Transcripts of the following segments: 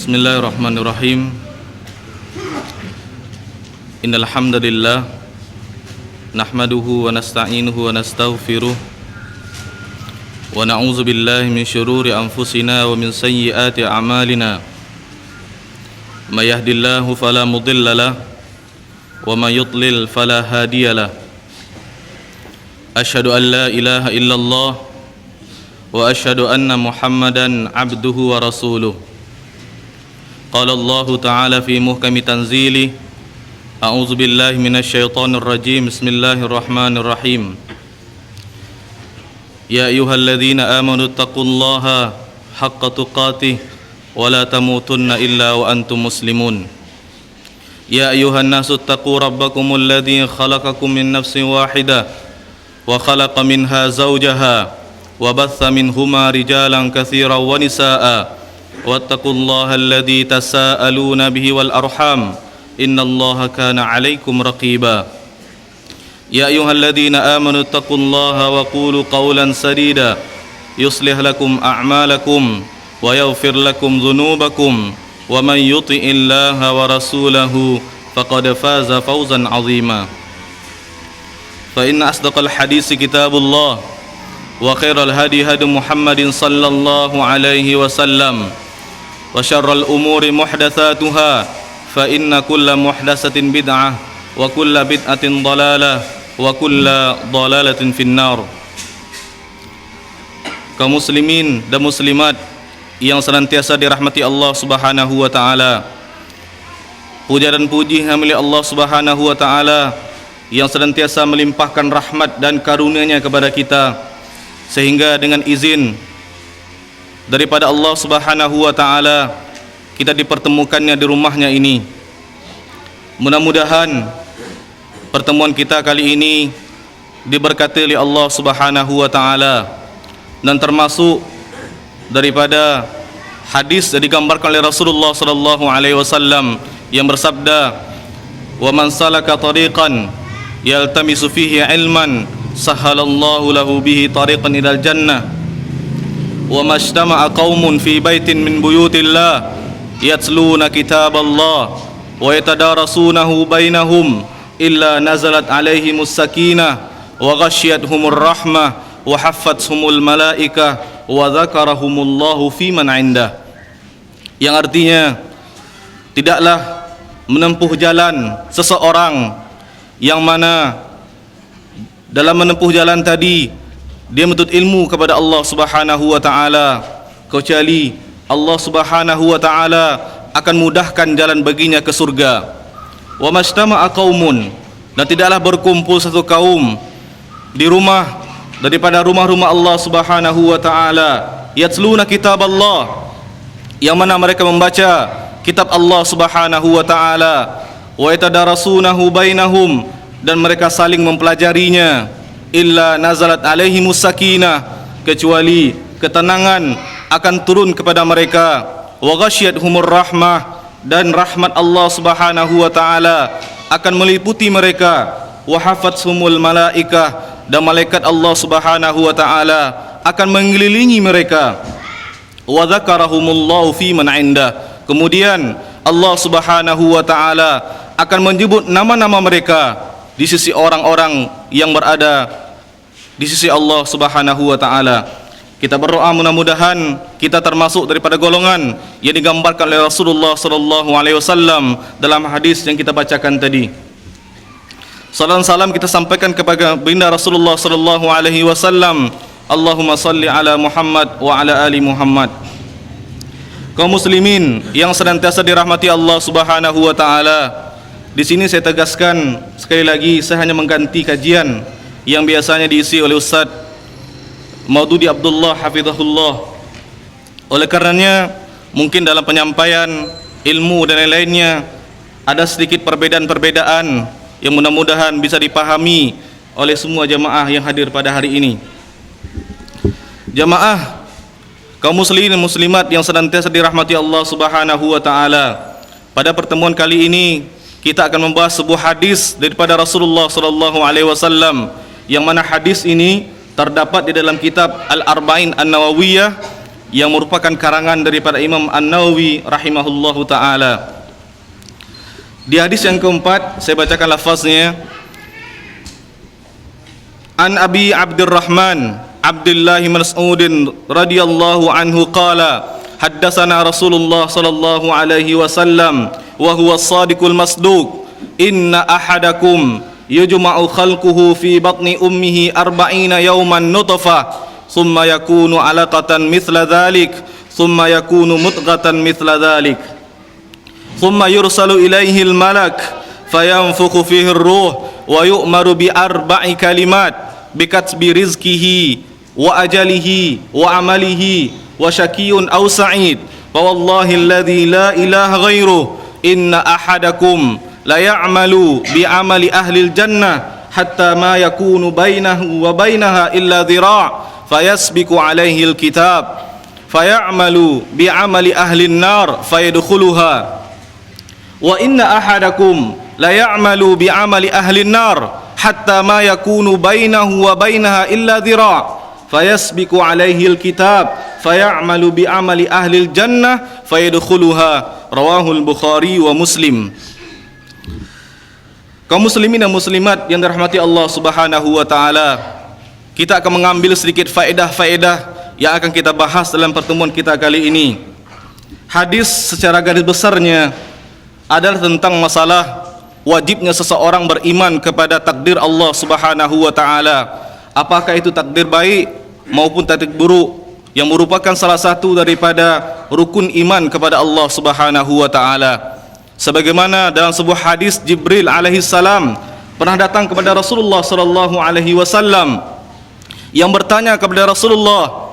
Bismillahirrahmanirrahim. Innal hamdalillah nahmaduhu wa nasta'inuhu wa nastaghfiruh wa na'udzu billahi min syururi anfusina wa min sayyiati a'malina. May yahdihillahu fala mudilla lahu wa may yudlil fala hadiya lahu. Asyhadu an la ilaha illallah wa asyhadu anna Muhammadan abduhu wa rasuluh. Qala Allah Ta'ala fi muhkami tanzilih. A'udzu billahi minasy syaithanir rajim. Bismillahirrahmanirrahim. Ya ayyuhalladzina amanu taqullaha haqqa tuqatih wa la tamutunna illa wa antum muslimun. Ya ayyuhan nasu taqu rabbakumul ladzi khalaqakum min nafsin wahidah wa khalaqa minha zawjaha wa batha minhuma rijalan katsiran wa nisaa'a wattaqullaha alladzi tasaaluna bihi wal arham innallaha kana 'alaikum raqiba. Ya ayyuhalladzina amanu taqullaha wa qulu qawlan sadida yuslih lakum a'malakum wa yaghfir lakum dhunubakum wa man yuti'illaha wa rasulahu faqad faza fawzan 'azima. Fa inna asdaqal hadisi kitabullah wa khairal hadi hadi Muhammadin sallallahu alaihi wasallam wa syarral umuri muhdatsatuha fa inna kulla muhdatsatin bid'ah wa kulla bid'atin dhalalah wa kulla dhalalatin finnar. Kaum muslimin dan muslimat yang senantiasa dirahmati Allah Subhanahu wa taala, puja dan puji hanya milik Allah Subhanahu wa taala yang senantiasa melimpahkan rahmat dan karunia-Nya kepada kita, sehingga dengan izin daripada Allah Subhanahu wa taala kita dipertemukannya di rumahnya ini. Mudah-mudahan pertemuan kita kali ini diberkati oleh Allah Subhanahu wa taala dan termasuk daripada hadis yang digambarkan oleh Rasulullah sallallahu alaihi wasallam yang bersabda, "Wa man salaka tariqan yaltamisu fihi ilman sahhalallahu lahu bihi tariqan ilal jannah wa majtama'a qaumun fi baitin min buyutillah yatluna kitaballah wa yatadarasunahu bainahum illa nazalat alaihimus sakinah wa ghasyiyatuhumur rahmah wa haffathumul malaikah wa dzakarahumullahu fi man 'indah." Yang artinya, tidaklah menempuh jalan seseorang yang mana dalam menempuh jalan tadi dia menuntut ilmu kepada Allah Subhanahu wa taala, kecuali Allah Subhanahu wa taala akan mudahkan jalan baginya ke surga. Wa majtama'a qaumun, dan tidaklah berkumpul satu kaum di rumah daripada rumah-rumah Allah Subhanahu wa taala, yatluna kitaballah, yang mana mereka membaca kitab Allah Subhanahu wa taala, wa yatadarasunahu bainahum, dan mereka saling mempelajarinya, illa nazalat alaihimus sakinah, kecuali ketenangan akan turun kepada mereka, wa ghasyiyatuhumur rahmah, dan rahmat Allah Subhanahu wa taala akan meliputi mereka, wa hafathumul malaikah, dan malaikat Allah Subhanahu wa taala akan mengelilingi mereka, wa dzakarahumullahu fi man 'indah, kemudian Allah Subhanahu wa taala akan menyebut nama-nama mereka di sisi orang-orang yang berada di sisi Allah Subhanahu wa taala. Kita berdoa mudah-mudahan kita termasuk daripada golongan yang digambarkan oleh Rasulullah sallallahu alaihi wasallam dalam hadis yang kita bacakan tadi. Salam salam kita sampaikan kepada baginda Rasulullah sallallahu alaihi wasallam. Allahumma salli ala Muhammad wa ala ali Muhammad. Kaum muslimin yang senantiasa dirahmati Allah Subhanahu wa taala, di sini saya tegaskan sekali lagi, saya hanya mengganti kajian yang biasanya diisi oleh Ustaz Maududi Abdullah hafizahullah. Oleh karenanya mungkin dalam penyampaian ilmu dan lain-lainnya ada sedikit perbedaan-perbedaan yang mudah-mudahan bisa dipahami oleh semua jamaah yang hadir pada hari ini. Jamaah kaum muslimin dan muslimat yang senantiasa dirahmati Allah Subhanahu wa taala, pada pertemuan kali ini kita akan membahas sebuah hadis daripada Rasulullah sallallahu alaihi wasallam, yang mana hadis ini terdapat di dalam kitab Al-Arba'in An-Nawawiyah yang merupakan karangan daripada Imam An-Nawawi rahimahullahu taala. Di hadis yang keempat saya bacakan lafaznya. An Abi Abdurrahman Abdullah Mas'ud radhiyallahu anhu qala haddatsana Rasulullah sallallahu alaihi wasallam wa huwa as-sadiqul masduq inna ahadakum yujma'u khalquhu fi batni ummihi 40 yawman nutfah thumma yakunu 'alaqatan mithla dhalik thumma yakunu mudghatan mithla dhalik thumma yursalu ilaihi al-malak fayanfukhu fihi ar-ruh wa yu'maru bi 4 kalimat bikatbi rizqihi wa ajalihi wa amalihi wa syaqiyyun aw sa'id fa wallahi alladhi la ilaha ghairuh inna ahadakum la ya'malu bi amali ahli al-jannah hatta ma yakunu bainahu wa bainaha illa dhira' fayasbiqu alaihi al-kitab fayamalu bi amali ahli an-nar fayadkhuluha wa inna ahadakum la ya'malu bi amali ahli an-nar hatta ma yakunu bainahu wa bainaha illa dhira' fayasbiqu alaihi al-kitab fayamalu bi amali ahli al-jannah fayadkhuluha. Rawahul Bukhari wa Muslim. Kaum muslimin dan muslimat yang dirahmati Allah Subhanahu wa taala, kita akan mengambil sedikit faedah-faedah yang akan kita bahas dalam pertemuan kita kali ini. Hadis secara garis besarnya adalah tentang masalah wajibnya seseorang beriman kepada takdir Allah Subhanahu wa taala, apakah itu takdir baik maupun takdir buruk, yang merupakan salah satu daripada rukun iman kepada Allah Subhanahu wa taala. Sebagaimana dalam sebuah hadis Jibril alaihi salam pernah datang kepada Rasulullah sallallahu alaihi wasallam yang bertanya kepada Rasulullah,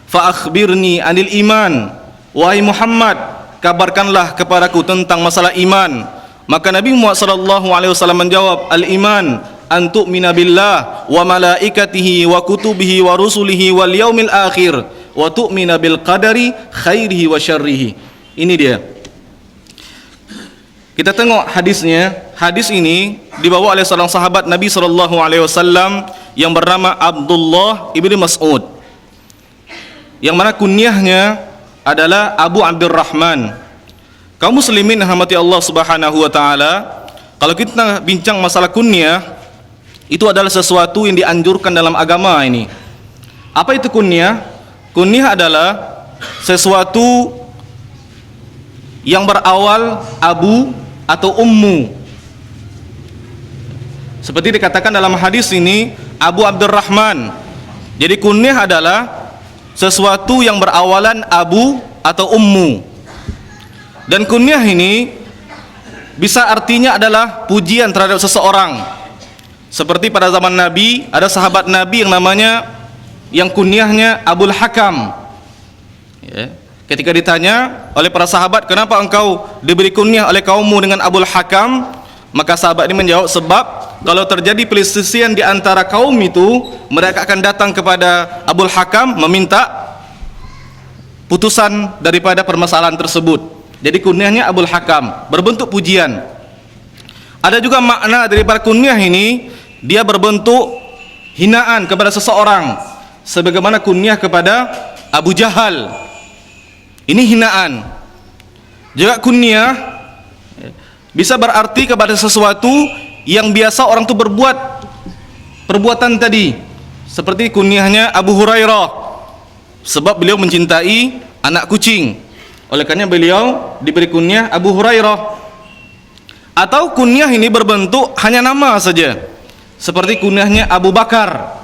"Fa akhbirni anil iman." Wahai Muhammad, kabarkanlah kepadaku tentang masalah iman. Maka Nabi Muhammad sallallahu alaihi wasallam menjawab, "Al-iman an tu'mina billah wa malaikatihi wa kutubihi wa rusulihi wal yaumil akhir wa tu'mina bil qadari khairihi wa syarrihi." Ini dia. Kita tengok hadisnya. Hadis ini dibawa oleh seorang sahabat Nabi sallallahu alaihi wasallam yang bernama Abdullah ibnu Mas'ud, yang mana kunyahnya adalah Abu Abdurrahman. Kaum muslimin yang dirahmati Allah Subhanahu wa taala, kalau kita bincang masalah kunyah, itu adalah sesuatu yang dianjurkan dalam agama ini. Apa itu kunyah? Kunyah adalah sesuatu yang berawal abu atau ummu. Seperti dikatakan dalam hadis ini Abu Abdurrahman. Jadi kunyah adalah sesuatu yang berawalan abu atau ummu. Dan kunyah ini bisa artinya adalah pujian terhadap seseorang. Seperti pada zaman Nabi, ada sahabat Nabi yang namanya, yang kunyahnya Abul Hakam. Ya. Ketika ditanya oleh para sahabat, kenapa engkau diberi kunyah oleh kaummu dengan Abul Hakam? Maka sahabat ini menjawab, sebab kalau terjadi perselisihan di antara kaum itu, mereka akan datang kepada Abul Hakam meminta putusan daripada permasalahan tersebut. Jadi kunyahnya Abul Hakam, berbentuk pujian. Ada juga makna daripada kunyah ini, dia berbentuk hinaan kepada seseorang, sebagaimana kunyah kepada Abu Jahal. Ini hinaan. Juga kunyah bisa berarti kepada sesuatu yang biasa orang itu berbuat perbuatan tadi, seperti kunyahnya Abu Hurairah, sebab beliau mencintai anak kucing, oleh karena beliau diberi kunyah Abu Hurairah. Atau kunyah ini berbentuk hanya nama saja, seperti kunyahnya Abu Bakar,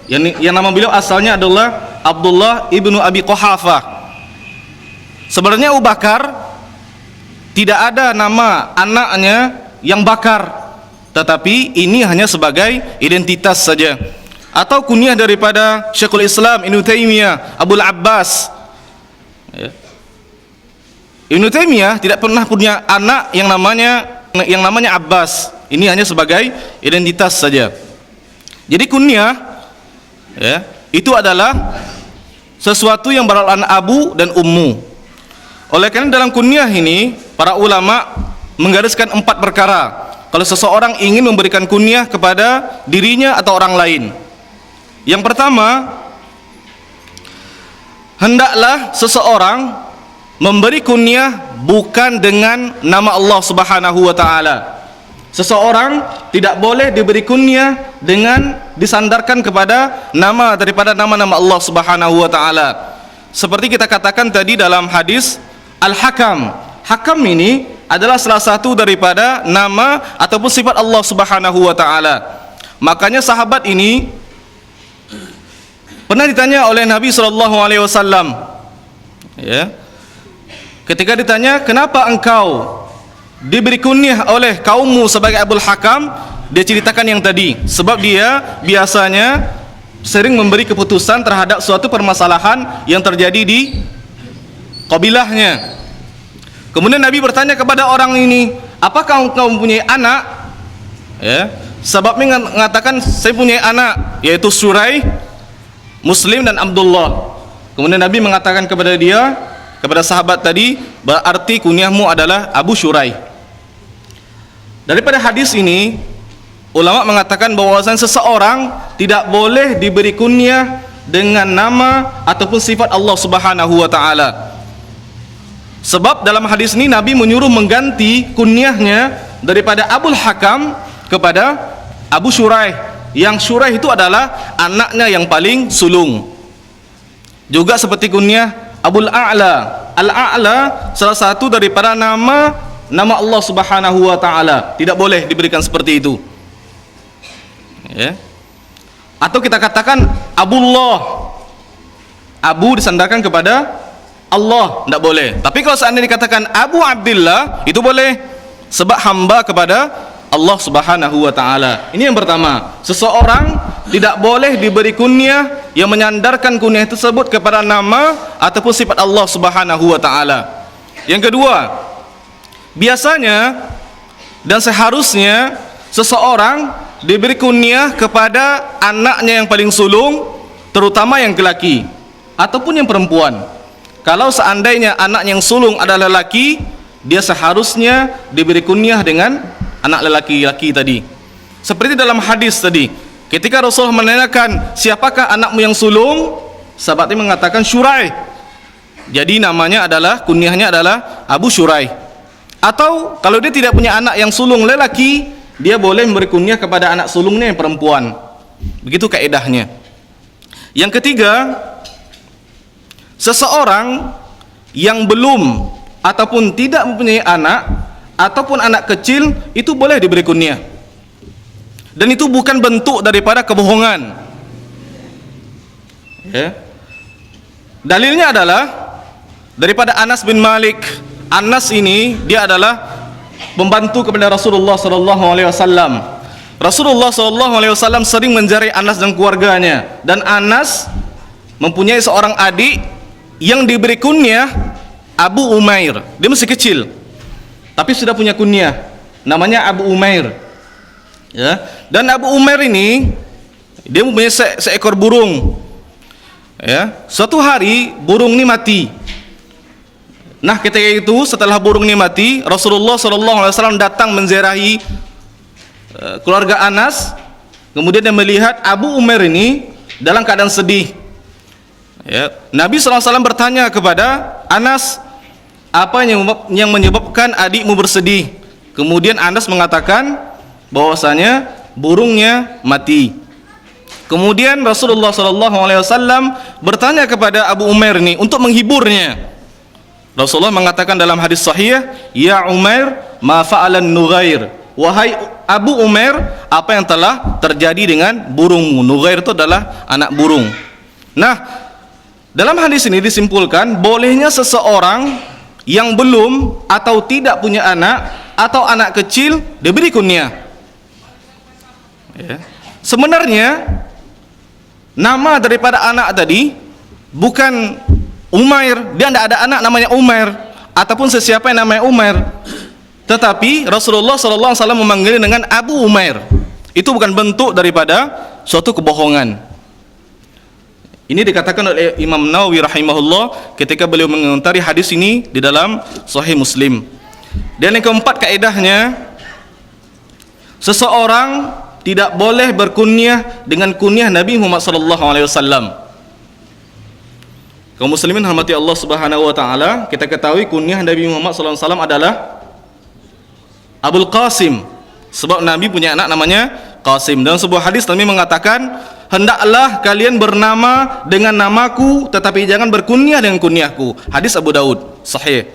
yang nama beliau asalnya adalah Abdullah ibnu Abi Quhafah. Sebenarnya Abu Bakar tidak ada nama anaknya yang Bakar, tetapi ini hanya sebagai identitas saja. Atau kunyah daripada Syekhul Islam Ibnu Taimiyah, Abul Abbas. Ibnu Taimiyah tidak pernah punya anak yang namanya Abbas. Ini hanya sebagai identitas saja. Jadi kunyah, ya, itu adalah sesuatu yang berawalan abu dan ummu. Oleh karena dalam kunyah ini para ulama menggariskan 4 perkara kalau seseorang ingin memberikan kunyah kepada dirinya atau orang lain. Yang pertama, hendaklah seseorang memberi kunyah bukan dengan nama Allah Subhanahu wa taala. Seseorang tidak boleh diberi kunyah dengan disandarkan kepada nama daripada nama-nama Allah Subhanahu wa taala. Seperti kita katakan tadi dalam hadis Al-Hakam. Hakam ini adalah salah satu daripada nama ataupun sifat Allah Subhanahu wa taala. Makanya sahabat ini pernah ditanya oleh Nabi sallallahu alaihi wasallam, ya. Ketika ditanya, "Kenapa engkau diberi kunyah oleh kaummu sebagai Abul Hakam?" Dia ceritakan yang tadi, sebab dia biasanya sering memberi keputusan terhadap suatu permasalahan yang terjadi di kabilahnya. Kemudian Nabi bertanya kepada orang ini, "Apakah engkau mempunyai anak?" Ya, sebabnya mengatakan, "Saya punya anak, yaitu Surai, Muslim dan Abdullah." Kemudian Nabi mengatakan kepada dia, kepada sahabat tadi, berarti kunyahmu adalah Abu Syurai. Daripada hadis ini, ulama mengatakan bahwasanya seseorang tidak boleh diberi kunyah dengan nama ataupun sifat Allah Subhanahu wa taala. Sebab dalam hadis ini Nabi menyuruh mengganti kunyahnya daripada Abul Hakam kepada Abu Syurai. Yang Syurai itu adalah anaknya yang paling sulung. Juga seperti kunyah Abul A'la. Al-A'la salah satu daripada nama Allah Subhanahu wa taala. Tidak boleh diberikan seperti itu. Ya. Atau kita katakan Abullah. Abu disandarkan kepada Allah, tidak boleh. Tapi kalau seandainya dikatakan Abu Abdillah, itu boleh, sebab hamba kepada Allah Subhanahu wa taala. Ini yang pertama, seseorang tidak boleh diberi kunyah yang menyandarkan kunyah tersebut kepada nama ataupun sifat Allah Subhanahu wa taala. Yang kedua, biasanya dan seharusnya seseorang diberi kunyah kepada anaknya yang paling sulung, terutama yang lelaki ataupun yang perempuan. Kalau seandainya anak yang sulung adalah lelaki, dia seharusnya diberi kunyah dengan anak lelaki-laki tadi. Seperti dalam hadis tadi, ketika Rasulullah menanyakan, "Siapakah anakmu yang sulung?" Sahabatnya mengatakan Syurai. Jadi namanya adalah, kunyahnya adalah Abu Syurai. Atau kalau dia tidak punya anak yang sulung lelaki, dia boleh memberi kunyah kepada anak sulungnya yang perempuan. Begitu kaedahnya. Yang ketiga, seseorang yang belum ataupun tidak mempunyai anak ataupun anak kecil itu boleh diberi kunyah. Dan itu bukan bentuk daripada kebohongan. Ya. Dalilnya adalah daripada Anas bin Malik. Anas ini dia adalah pembantu kepada Rasulullah sallallahu alaihi wasallam. Rasulullah sallallahu alaihi wasallam sering menjaring Anas dan keluarganya, dan Anas mempunyai seorang adik yang diberi kunyah Abu Umair. Dia masih kecil, tapi sudah punya kunyah, namanya Abu Umair. Ya. Dan Abu Umair ini dia mempunyai seekor burung. Ya. Suatu hari burung ini mati. Nah, ketika itu setelah burung ini mati, Rasulullah SAW datang menziarahi keluarga Anas. Kemudian dia melihat Abu Umair ini dalam keadaan sedih. Ya. Nabi SAW bertanya kepada Anas, "Apa yang menyebabkan adikmu bersedih?" Kemudian Anas mengatakan bahwasanya burungnya mati. Kemudian Rasulullah SAW bertanya kepada Abu Umair ini untuk menghiburnya. Rasulullah mengatakan dalam hadis sahih, "Ya Umair, ma fa'alan nughair." Wahai Abu Umair, apa yang telah terjadi dengan burung? Nughair itu adalah anak burung. Nah, dalam hadis ini disimpulkan bolehnya seseorang yang belum atau tidak punya anak atau anak kecil diberi kunyah. Ya. Sebenarnya nama daripada anak tadi bukan Umair, dia tidak ada anak namanya Umair ataupun sesiapa yang namanya Umair. Tetapi Rasulullah SAW memanggil dengan Abu Umair. Itu bukan bentuk daripada suatu kebohongan. Ini dikatakan oleh Imam Nawawi rahimahullah ketika beliau mengomentari hadis ini di dalam Sahih Muslim. Dan yang keempat kaedahnya, seseorang tidak boleh berkunyah dengan kunyah Nabi Muhammad SAW. Kaum muslimin hormati Allah Subhanahu wa taala, kita ketahui kunyah Nabi Muhammad sallallahu alaihi wasallam adalah Abul Qasim. Sebab Nabi punya anak namanya Qasim. Dalam sebuah hadis Nabi mengatakan, hendaklah kalian bernama dengan namaku, tetapi jangan berkunyah dengan kunyahku. Hadis Abu Daud, sahih.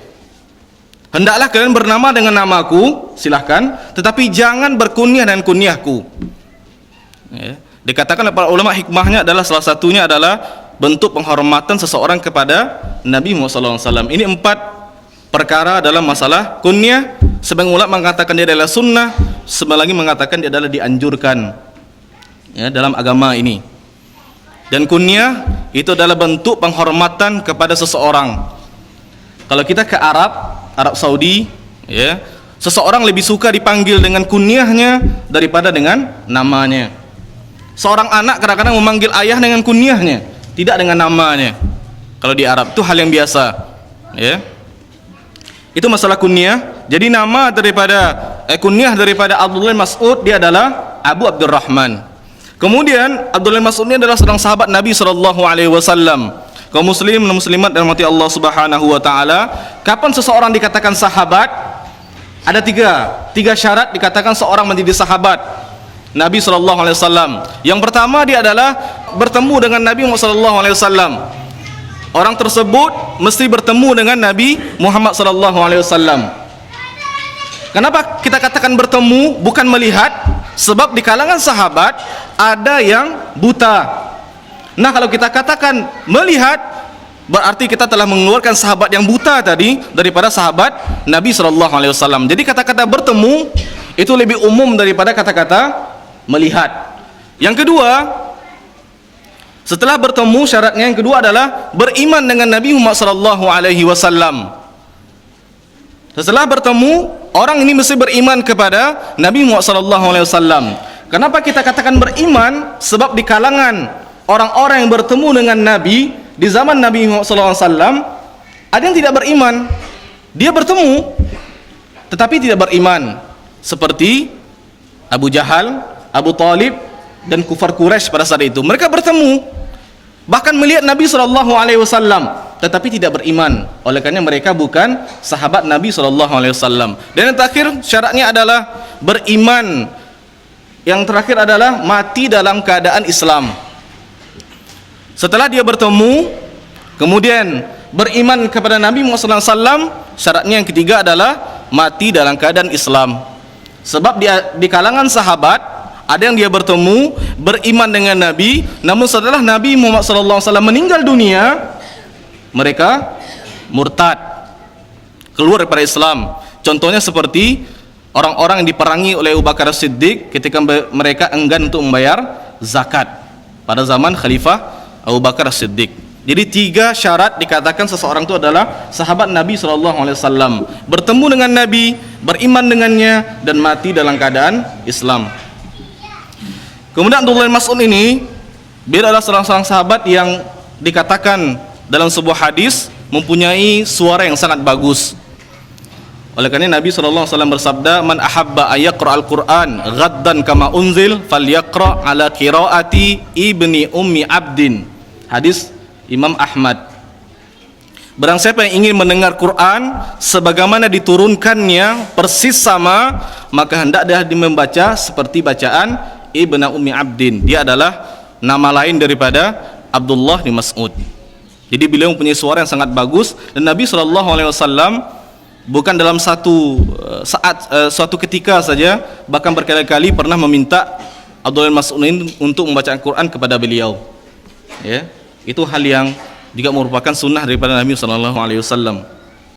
Hendaklah kalian bernama dengan namaku, silahkan, tetapi jangan berkunyah dengan kunyahku. Ya. Dikatakan oleh para ulama, hikmahnya adalah salah satunya adalah bentuk penghormatan seseorang kepada Nabi Muhammad SAW. Ini 4 perkara dalam masalah kunyah. Sebagian ulama mengatakan dia adalah sunnah, sebagian lagi mengatakan dia adalah dianjurkan, ya, dalam agama ini. Dan kunyah itu adalah bentuk penghormatan kepada seseorang. Kalau kita ke Arab Saudi, ya, seseorang lebih suka dipanggil dengan kunyahnya daripada dengan namanya. Seorang anak kadang-kadang memanggil ayah dengan kunyahnya, tidak dengan namanya. Kalau di Arab itu hal yang biasa, ya. Itu masalah kunyah. Jadi nama daripada kunyah daripada Abdullah bin Mas'ud, dia adalah Abu Abdurrahman. Kemudian Abdullah bin Mas'ud ini adalah seorang sahabat Nabi sallallahu alaihi wasallam. Kaum muslim dan muslimat yang dirahmati Allah Subhanahu wa taala, kapan seseorang dikatakan sahabat? Ada tiga syarat dikatakan seorang menjadi sahabat Nabi sallallahu alaihi wasallam. Yang pertama, dia adalah bertemu dengan Nabi Muhammad sallallahu alaihi wasallam. Orang tersebut mesti bertemu dengan Nabi Muhammad sallallahu alaihi wasallam. Kenapa kita katakan bertemu bukan melihat? Sebab di kalangan sahabat ada yang buta. Nah, kalau kita katakan melihat, berarti kita telah mengeluarkan sahabat yang buta tadi daripada sahabat Nabi sallallahu alaihi wasallam. Jadi kata-kata bertemu itu lebih umum daripada kata-kata melihat. Yang kedua, setelah bertemu, syaratnya yang kedua adalah beriman dengan Nabi Muhammad sallallahu alaihi wasallam. Setelah bertemu, orang ini mesti beriman kepada Nabi Muhammad sallallahu alaihi wasallam. Kenapa kita katakan beriman? Sebab di kalangan orang-orang yang bertemu dengan Nabi di zaman Nabi Muhammad sallallahu alaihi wasallam, ada yang tidak beriman. Dia bertemu tetapi tidak beriman, seperti Abu Jahal, Abu Talib, dan kufar Quraisy pada saat itu. Mereka bertemu, bahkan melihat Nabi sallallahu alaihi wasallam, tetapi tidak beriman. Oleh karena mereka bukan sahabat Nabi sallallahu alaihi wasallam. Dan yang terakhir syaratnya adalah beriman. Yang terakhir adalah mati dalam keadaan Islam. Setelah dia bertemu, kemudian beriman kepada Nabi Muhammad sallallahu alaihi wasallam, syaratnya yang ketiga adalah mati dalam keadaan Islam. Sebab di kalangan sahabat ada yang dia bertemu, beriman dengan Nabi, namun setelah Nabi Muhammad SAW meninggal dunia, mereka murtad, keluar daripada Islam. Contohnya seperti orang-orang yang diperangi oleh Abu Bakar As-Siddiq ketika mereka enggan untuk membayar zakat pada zaman Khalifah Abu Bakar As-Siddiq. Jadi 3 syarat dikatakan seseorang itu adalah sahabat Nabi SAW: bertemu dengan Nabi, beriman dengannya, dan mati dalam keadaan Islam. Kemudian Abdullah bin Mas'ud ini, dia adalah seorang sahabat yang dikatakan dalam sebuah hadis mempunyai suara yang sangat bagus. Oleh karena Nabi SAW bersabda, "Man ahabba ayaqra'al Qur'an ghaddan kama unzil falyaqra' ala qiraati ibni ummi abdin." Hadis Imam Ahmad. Barang siapa yang ingin mendengar Quran sebagaimana diturunkannya persis sama, maka hendak dia membaca seperti bacaan Ibnu Ummi Abdin. Dia adalah nama lain daripada Abdullah bin Mas'ud. Jadi beliau mempunyai suara yang sangat bagus, dan Nabi SAW bukan dalam suatu ketika saja, bahkan berkali-kali pernah meminta Abdullah bin Mas'ud untuk membaca Al-Quran kepada beliau. Ya, itu hal yang juga merupakan sunnah daripada Nabi SAW.